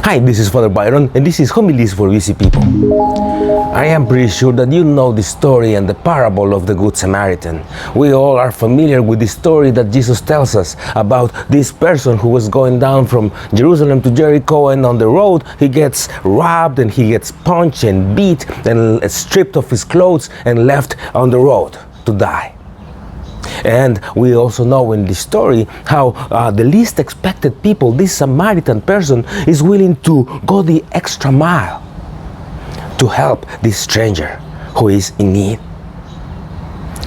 Hi, this is Father Byron, and this is Homilies for Busy People. I am pretty sure that you know the story and the parable of the Good Samaritan. We all are familiar with the story that Jesus tells us about this person who was going down from Jerusalem to Jericho, and on the road he gets robbed and he gets punched and beat and stripped of his clothes and left on the road to die. And we also know in this story how the least expected people, this Samaritan person, is willing to go the extra mile to help this stranger who is in need.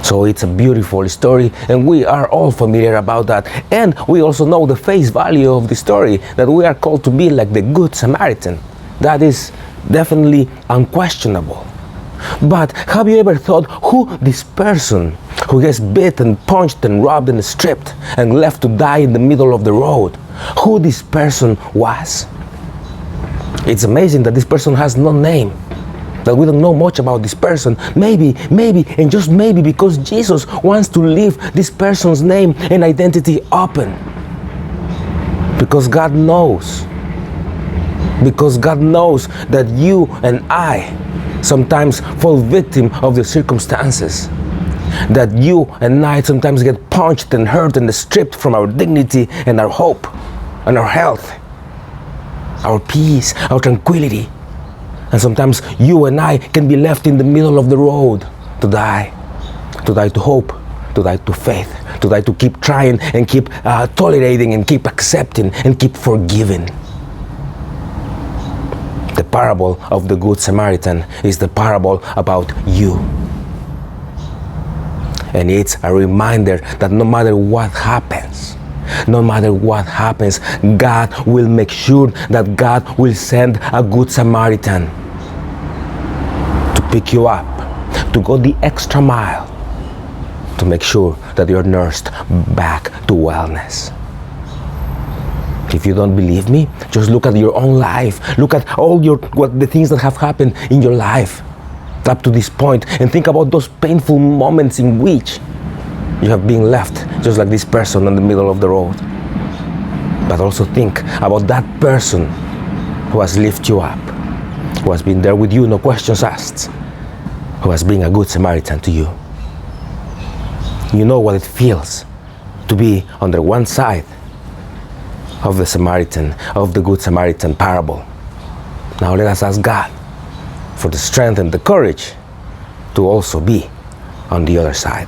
So it's a beautiful story, and we are all familiar about that. And we also know the face value of the story, that we are called to be like the Good Samaritan. That is definitely unquestionable. But have you ever thought who this person who gets bit and punched and robbed and stripped and left to die in the middle of the road, who this person was? It's amazing that this person has no name, that we don't know much about this person. Maybe, and just maybe because Jesus wants to leave this person's name and identity open. Because God knows. Because God knows that you and I sometimes fall victim of the circumstances. That you and I sometimes get punched and hurt and stripped from our dignity and our hope and our health, our peace, our tranquility. And sometimes you and I can be left in the middle of the road to die to hope, to die to faith, to die to keep trying and keep tolerating and keep accepting and keep forgiving. The parable of the Good Samaritan is the parable about you. And it's a reminder that no matter what happens, God will make sure that God will send a Good Samaritan to pick you up, to go the extra mile, to make sure that you're nursed back to wellness. If you don't believe me, just look at your own life. Look at all the things that have happened in your life up to this point, and think about those painful moments in which you have been left just like this person in the middle of the road. But also think about that person who has lifted you up, who has been there with you, no questions asked, who has been a Good Samaritan to you. You know what it feels to be on the one side of the Good Samaritan parable. Now let us ask God for the strength and the courage to also be on the other side.